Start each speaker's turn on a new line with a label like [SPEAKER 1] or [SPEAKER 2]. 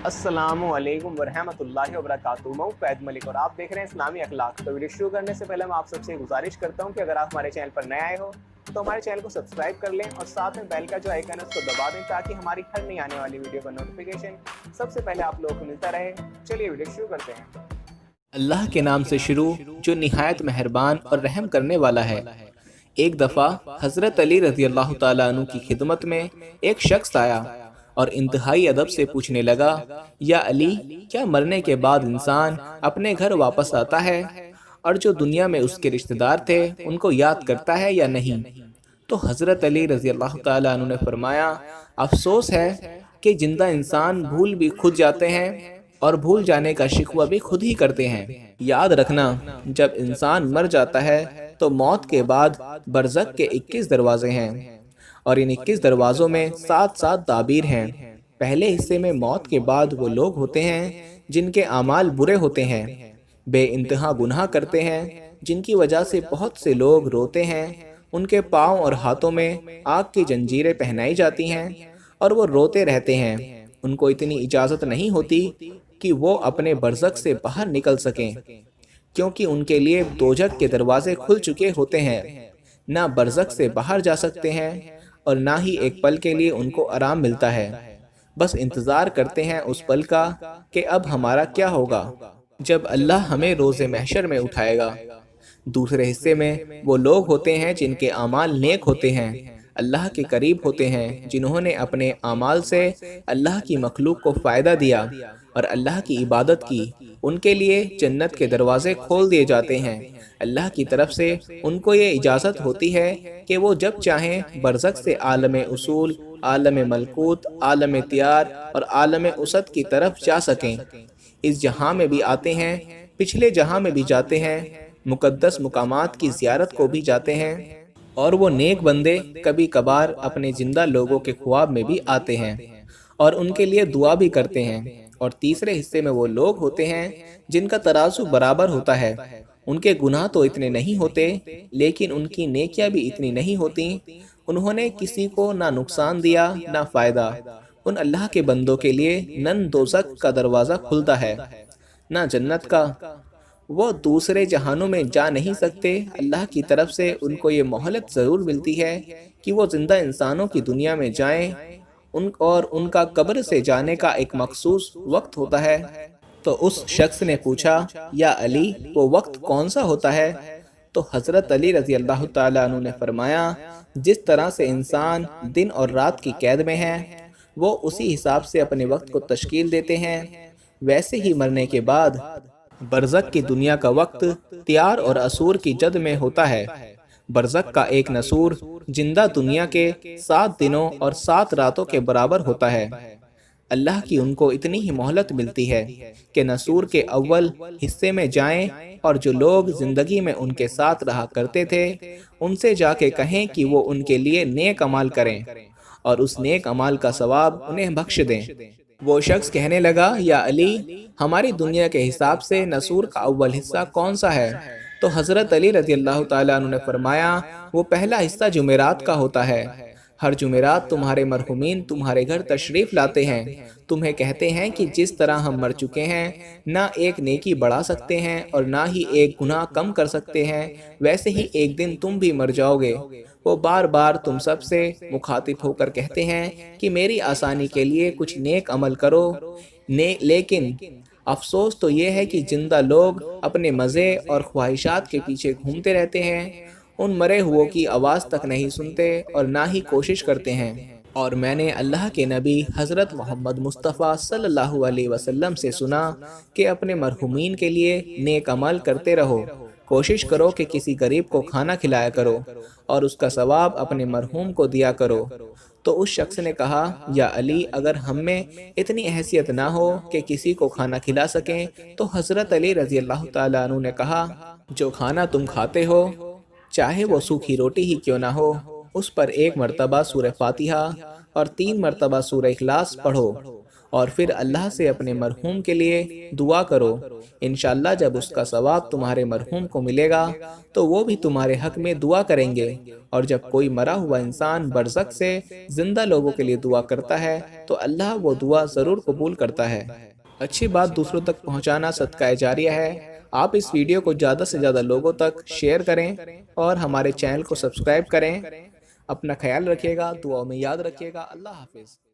[SPEAKER 1] السلام علیکم ورحمۃ اللہ وبرکاتہ۔ میں فیض ملک اور آپ دیکھ رہے ہیں اسلامی اخلاق۔ تو ویڈیو شروع کرنے سے پہلے میں آپ سب سے گزارش کرتا ہوں کہ اگر آپ ہمارے چینل پر نئے آئے ہو تو ہمارے چینل کو سبسکرائب کر لیں اور ساتھ میں بیل کا جو آئیکن ہے اس کو دبا دیں تاکہ ہماری ہر نئی آنے والی ویڈیو کا نوٹیفیکیشن سب سے پہلے آپ لوگوں کو ملتا رہے۔ چلیے ویڈیو شروع کرتے ہیں۔
[SPEAKER 2] اللہ کے نام سے شروع جو نہایت مہربان اور رحم کرنے والا ہے۔ ایک دفعہ حضرت علی رضی اللہ تعالیٰ عنہ کی خدمت میں ایک شخص آیا اور انتہائی ادب سے پوچھنے لگا، یا علی، کیا مرنے کے بعد انسان اپنے گھر واپس آتا ہے اور جو دنیا میں اس کے رشتہ دار تھے ان کو یاد کرتا ہے یا نہیں؟ تو حضرت علی رضی اللہ تعالیٰ عنہ نے فرمایا، افسوس ہے کہ زندہ انسان بھول بھی خود جاتے ہیں اور بھول جانے کا شکوہ بھی خود ہی کرتے ہیں۔ یاد رکھنا، جب انسان مر جاتا ہے تو موت کے بعد برزخ کے 21 دروازے ہیں اور ان 21 دروازوں میں 7 تعبیر ہیں۔ پہلے حصے میں موت کے بعد وہ لوگ ہوتے ہیں جن کے اعمال برے ہوتے ہیں، بے انتہا گناہ کرتے ہیں، جن کی وجہ سے بہت سے لوگ روتے ہیں، ان کے پاؤں اور ہاتھوں میں آگ کی زنجیریں پہنائی جاتی ہیں اور وہ روتے رہتے ہیں۔ ان کو اتنی اجازت نہیں ہوتی کہ وہ اپنے برزخ سے باہر نکل سکیں، کیونکہ ان کے لیے دوزخ کے دروازے کھل چکے ہوتے ہیں۔ نہ برزخ سے باہر جا سکتے ہیں اور نہ ہی ایک پل کے لیے ان کو آرام ملتا ہے۔ بس انتظار کرتے ہیں اس پل کا کہ اب ہمارا کیا ہوگا جب اللہ ہمیں روز محشر میں اٹھائے گا۔ دوسرے حصے میں وہ لوگ ہوتے ہیں جن کے اعمال نیک ہوتے ہیں، اللہ کے قریب ہوتے ہیں، جنہوں نے اپنے اعمال سے اللہ کی مخلوق کو فائدہ دیا اور اللہ کی عبادت کی۔ ان کے لیے جنت کے دروازے کھول دیے جاتے ہیں۔ اللہ کی طرف سے ان کو یہ اجازت ہوتی ہے کہ وہ جب چاہیں برزخ سے عالم اصول، عالم ملکوت، عالم تیار اور عالم اسد کی طرف جا سکیں۔ اس جہاں میں بھی آتے ہیں، پچھلے جہاں میں بھی جاتے ہیں، مقدس مقامات کی زیارت کو بھی جاتے ہیں، اور وہ نیک بندے کبھی کبھار اپنے زندہ لوگوں کے خواب میں بھی آتے ہیں اور ان کے لیے دعا بھی کرتے ہیں۔ اور تیسرے حصے میں وہ لوگ ہوتے ہیں جن کا ترازو برابر ہوتا ہے، ان کے گناہ تو اتنے نہیں ہوتے لیکن ان کی نیکیاں بھی اتنی نہیں ہوتی۔ انہوں نے کسی کو نہ نقصان دیا نہ فائدہ۔ ان اللہ کے بندوں کے لیے نہ دوزخ کا دروازہ کھلتا ہے نہ جنت کا۔ وہ دوسرے جہانوں میں جا نہیں سکتے۔ اللہ کی طرف سے ان کو یہ مہلت ضرور ملتی ہے کہ وہ زندہ انسانوں کی دنیا میں جائیں، اور ان کا قبر سے جانے کا ایک مخصوص وقت ہوتا ہے۔ تو اس شخص نے پوچھا، یا علی، وہ وقت کون سا ہوتا ہے؟ تو حضرت علی رضی اللہ تعالیٰ عنہ نے فرمایا، جس طرح سے انسان دن اور رات کی قید میں ہے، وہ اسی حساب سے اپنے وقت کو تشکیل دیتے ہیں، ویسے ہی مرنے کے بعد برزخ کی دنیا کا وقت تیار اور اسور کی جد میں ہوتا ہے۔ برزخ کا ایک نسور زندہ دنیا کے 7 دنوں اور 7 راتوں کے برابر ہوتا ہے۔ اللہ کی ان کو اتنی ہی مہلت ملتی ہے کہ نسور کے اول حصے میں جائیں اور جو لوگ زندگی میں ان کے ساتھ رہا کرتے تھے ان سے جا کے کہیں کہ وہ ان کے لیے نیک عمل کریں اور اس نیک عمل کا ثواب انہیں بخش دیں۔ وہ شخص کہنے لگا، یا علی، ہماری دنیا کے حساب سے نسور کا اول حصہ کون سا ہے؟ تو حضرت علی رضی اللہ تعالیٰ عنہ نے فرمایا، وہ پہلا حصہ جمعرات کا ہوتا ہے۔ ہر جمعرات تمہارے مرحومین تمہارے گھر تشریف لاتے ہیں، تمہیں کہتے ہیں کہ جس طرح ہم مر چکے ہیں، نہ ایک نیکی بڑھا سکتے ہیں اور نہ ہی ایک گناہ کم کر سکتے ہیں، ویسے ہی ایک دن تم بھی مر جاؤ گے۔ وہ بار بار تم سب سے مخاطب ہو کر کہتے ہیں کہ میری آسانی کے لیے کچھ نیک عمل کرو، لیکن افسوس تو یہ ہے کہ زندہ لوگ اپنے مزے اور خواہشات کے پیچھے گھومتے رہتے ہیں، ان مرے ہوئوں کی آواز تک نہیں سنتے اور نہ ہی کوشش کرتے ہیں۔ اور میں نے اللہ کے نبی حضرت محمد مصطفیٰ صلی اللہ علیہ وسلم سے سنا کہ اپنے مرحومین کے لیے نیک عمل کرتے رہو، کوشش کرو کہ کسی غریب کو کھانا کھلایا کرو اور اس کا ثواب اپنے مرحوم کو دیا کرو۔ تو اس شخص نے کہا، یا علی، اگر ہم میں اتنی حیثیت نہ ہو کہ کسی کو کھانا کھلا سکیں، تو حضرت علی رضی اللہ تعالیٰ عنہ نے کہا، جو کھانا تم کھاتے ہو چاہے وہ سوکھی روٹی ہی کیوں نہ ہو، اس پر 1 مرتبہ سورہ فاتحہ اور 3 مرتبہ سورہ اخلاص پڑھو اور پھر اللہ سے اپنے مرحوم کے لیے دعا کرو۔ انشاءاللہ جب اس کا ثواب تمہارے مرحوم کو ملے گا تو وہ بھی تمہارے حق میں دعا کریں گے۔ اور جب کوئی مرا ہوا انسان برزخ سے زندہ لوگوں کے لیے دعا کرتا ہے تو اللہ وہ دعا ضرور قبول کرتا ہے۔ اچھی بات دوسروں تک پہنچانا صدقہ جاریہ ہے۔ آپ اس ویڈیو کو زیادہ سے زیادہ لوگوں تک شیئر کریں اور ہمارے چینل کو سبسکرائب کریں۔ اپنا خیال رکھیے گا، دعاؤں میں یاد رکھیے گا۔ اللہ حافظ۔